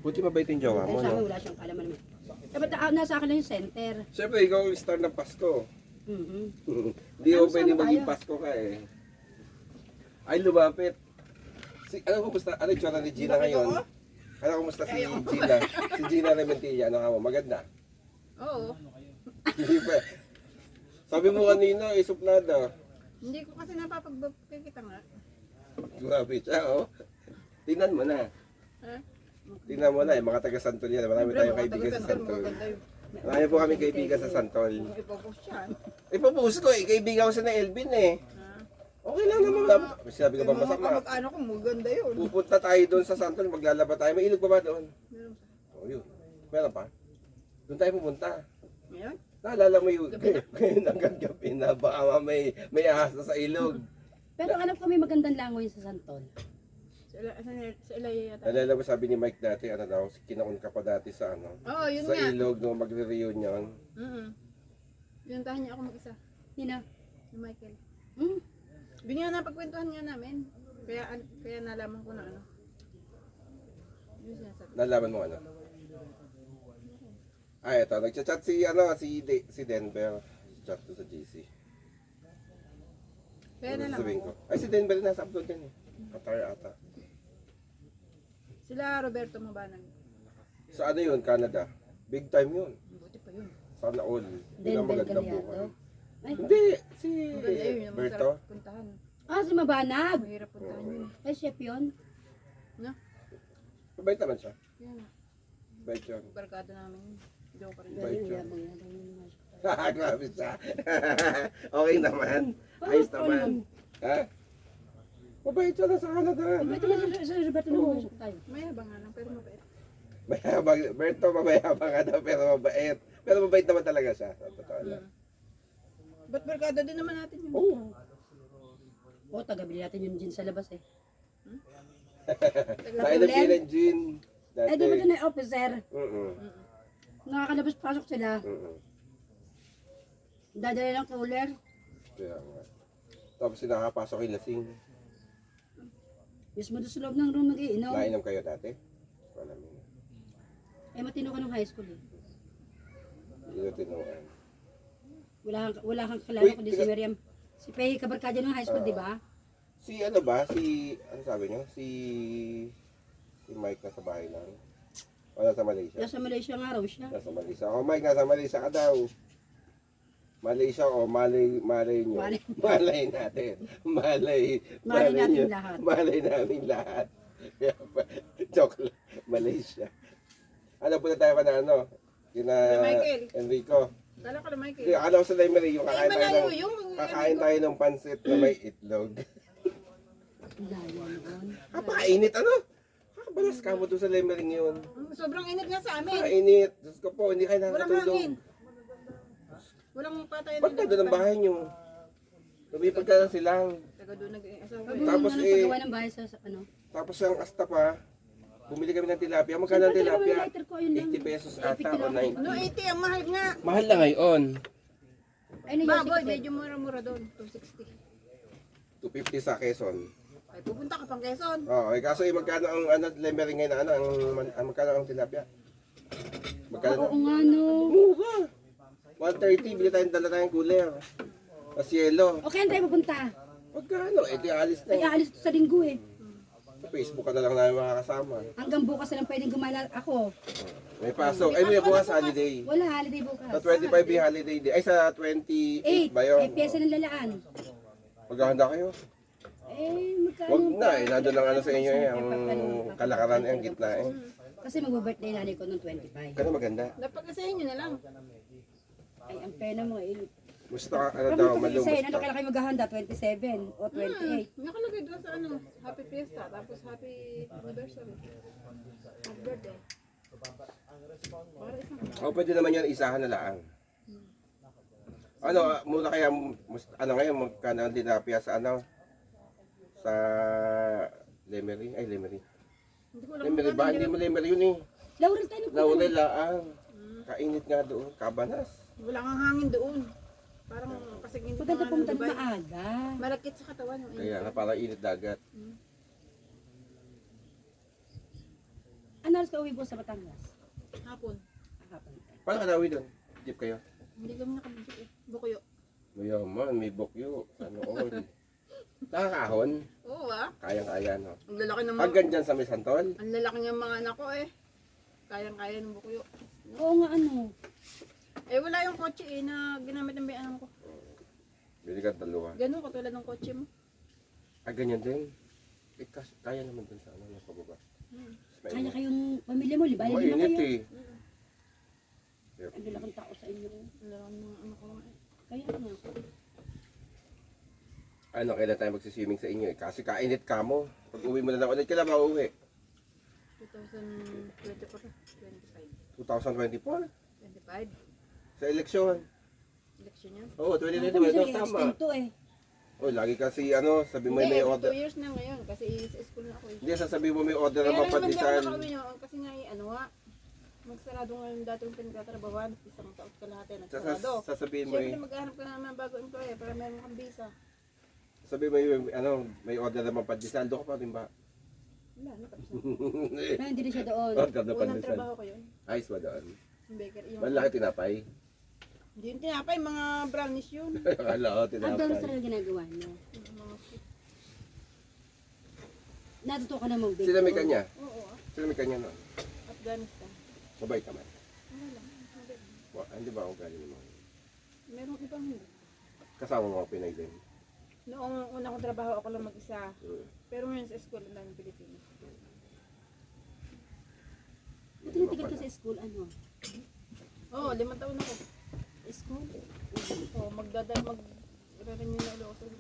Buti mabait yung jowa Dahil mo, sa akin no? wala siyang kalaman naman. Dapat nasa akin lang yung center. Siyempre, ikaw ang star ng Pasko. Mhm. Hindi mo Ano, pwede sama maging tayo? Pasko ka eh. Ay, lumapit. Ano kumusta? Ano yung tsura ni Gina ngayon? Ano kumusta si Gina? Si Gina Rementilla, ano ka mo? Maganda? Oo. Hindi pa. Sabi mo kanina, suplada. Hindi ko kasi napapagkikita nga. Grabe siya, oh. Tingnan mo na. Ha? Tingnan mo na, eh, mga taga Santol yan. Marami tayong kaibigan sa Santol. Marami po kami kaibigan sa Santol. Ipopost siya. Ipapost ko eh, kaibigan ko sa na Elvin eh. Okay lang naman. Sabi ko ba Mga masama? kamag-ano ko, maganda yun. Pupunta tayo doon sa Santol, maglalaba tayo. May ilog pa ba doon? Meron pa. Oh, yun. Meron pa? Doon tayo pupunta. Ngayon? Naalala mo yun? Ngayon hanggang gabi na baka may ahas na sa ilog. Pero alam ko may magandang langoy sa Santol. Sa ilay yata. Naalala mo sabi ni Mike dati, ano daw, kinakon ka pa dati sa ano? Oo, yun Sa nga. ilog, no, magre-reunion. Pinuntahan niya ako mag-isa. Sino? Ni Michael. Hmm? Binigyan na pagkwentuhan niya namin. Kaya nalaman ko na ano. Yun sinasabi. Nalaman mo ano? Ah, eto, nagchat-chat si Denver. Chat to sa GC. Kaya na lang. Sabihin ko. Ay, si Denver nasa upload yan eh. Qatar ata. Sila Roberto Mabanag. Sa ano yun, Canada? Big time yun. Buti pa yun. Sana all. Yun ang Denver magandang Gallardo. buhay. Ay, Hindi, si Maganda yun. Yung Berto. masarap puntahan. si Mabanag. Mahirap puntahan yun. Ay, chef yun. No? Mabait naman siya. Yan. Mabait yun. Barkada namin. Joke rin. Bait Galing, yun. yabang yan. Grabe siya. Okay naman. Ayos naman. Ha? Mabait siya na sa Canada. Ito na sa Roberto nung tayo. Mayabang nga lang pero mabait. Mayabang, Berto, mamayabang ka daw, pero mabait. Pero mabait naman talaga siya. Sa totoo lang. Ba't barkada din naman natin yun? Oo. O, tagabili natin yung gin sa labas eh. Tayo ng beer and gin. Eh, di ba ito na yung officer? Mm-mm. Nakakalabas-pasok sila. Mm-mm. Dadala ng cooler. Kaya nga. Tapos nakapasok kay Lasing. Mismo doon sa loob ng room nag-iinom. Nainom kayo dati? Wala mo. Eh, matino ka ng high school eh. Hindi na tinuan. Wala kang kilala Uy, kundi si Miriam. Si Pehi Kabarkadya ng high school, di ba? Si ano ba? Ano sabi niyo? Si Mike nasa bahay lang. O nasa Malaysia? Nasa Malaysia nga raw siya. Nasa Malaysia. O Mike, nasa Malaysia ka daw. Malaysia o malay nyo. Malay. Malay natin. Malay natin nyo. lahat. Malay namin lahat. Kaya pa, joke lang. Malaysia. Ano po na tayo ka na ano? Kina Michael. Enrico. Kala ko na Michael. Hindi, akala ko sa Lemery, yung Ay, malayo yung... kakain tayo ng pansit na may itlog. Layo noon. Kapakainit ano? Kakabalas ka mo doon sa Lemery yun. Sobrang init nga sa amin. Kainit. Diyos ko po, hindi kayo Walang nakatulog. hangin. Walang patayan. Ba't ka doon ang bahay nyo? Lumipad ka lang silang. Taga doon nag-asawa. Tapos Ano, eh- paggawa ng bahay sa ano. Tapos yung asta pa, bumili kami ng tilapia. Magkano ang Siyempre, tilapia? talaga, lighter ko, yun lang. 80 pesos ata o 90. No, 80 ang mahal nga. Mahal na ngayon. Ay, nangyari si Baboy, Kapit. medyo mura-mura doon. 260. 250 sa Quezon. Ay, pupunta ka pang Quezon. Oo, kaso magkano ang Lemery ngayon na magkano ang tilapia? Magkano? Oo nga no. Mura. 130, bili tayong dala tayong cooler. Tapos yelo. Okay, tayo pupunta. Magkano? Eh, di alis na Ay, eh. aalis ito sa linggo eh. Sa Facebook ka na lang namin makakasama. Hanggang bukas na lang pwedeng gumala ako. May pasok. Ay, may bukas holiday. Wala, holiday bukas. Sa 25 yung holiday day. Ay, sa 28 ba yun? Eh, pyesa ng lalaan. Maghahanda kayo. Eh, magkano? Wag na eh. Nandun lang ano sa inyo eh. Ang kalakaran eh, ang gitna eh. Kasi mag-birthday nanay ko nung 25. Kano maganda. Napag-asahin nyo na lang. Ay, ang pena mo eh. Musta ka, ano Pero daw, kung malumos isa, ano ka. kailan kayo maghahanda? 27 o 28? Nakalagay doon sa ano, Happy Fiesta, tapos Happy Anniversary. Happy birthday. Para isang O, pwede naman yan isahan na lang. Ano, muna kaya, ano ngayon, magkano ang dinapia sa ano? Sa Lemery? Ay, Lemery. Hindi ko alam Lemery ba? Hindi mo Lemery yun eh. Laurel tayo na Laurel laang. Kainit nga doon. Kabanas. Wala kang hangin doon. Parang kasing init Maganda ng pumunta ng Dubai. maaga. Malakit sa katawan yung Kaya nga, parang init dagat. Ano, oras ka uwi po sa Batangas? Hapon. Hapon. Paano ka nauwi doon? Jeep kayo? Hindi kami nakabusok eh. Bukuyo. Mayaman, may bokyo. Ano all. Nakakahon. Oo ah. Kayang-kaya, no? Ang lalaki ng Hanggang dyan sa may Santol. ang lalaki ng mga anak ko eh. Kayang-kaya ng bukuyo. Oo nga ano. Eh wala yung kotse eh na ginamit ng bayanan ko. Bili ka dalawa. Ganun katulad ng kotse mo. Ah, ganyan din. Eh, kaya naman dun sa ano, nasa baba. Hmm. Kaya kayong pamilya mo, libay lima Mainit kayo. eh. Ang lalaking tao sa inyo. Ang lalaki ng mga anak ko eh. Kaya nga. Ano, kailan tayo magsiswimming sa inyo eh? Kasi kainit ka mo. Pag uwi mo na lang ulit, kailan ba uuwi? 2024, 25. 2024? 25. Sa eleksyon. Election yan. Oo, Ako 2025. minsan Ito, tama. nag-extend to eh. Oh, lagi kasi ano, sabi mo Hindi, may every order. 2 years na ngayon kasi sa school na ako eh. Hindi, sasabi mo may order Kaya ng naman di ako mapatisan. nakauwi nyo kasi nga ano nga. Magsarado nga yung dati yung pinagtatrabawan. Isang taon ka lahat eh, nagsarado. Sasabihin mo Siyempre eh. maghanap ka naman bago employer para meron kang visa. Sabi mo yung ano, may order ng mapatisan. Doon ka pa rin ba? Wala, natapos na. Pero hindi na siya doon. Order ng Unang pandesal. trabaho ko yun. Ayos ba doon? Yung baker. Yung, Malaki tinapay. hindi yung tinapay, mga brownies yun. Akala ko Ang doon tinapay. talaga ginagawa niyo. Yung mga sweet. Natuto ka na mag-bake. Sila may kanya. Oo ah. Sila may kanya no. Afghanistan. Mabait naman. Wala lang. Mabait. Hindi ba ako galing mo? Merong ibang hindi. Kasama mo ako Pinay din. Noong una kong trabaho ako lang mag-isa. Hmm. Pero ngayon sa school, ang daming Pilipino. Ito natigal ka sa school, ano? Oo, 5 taon ako. School? Oo, mag-renew na ulit ako sa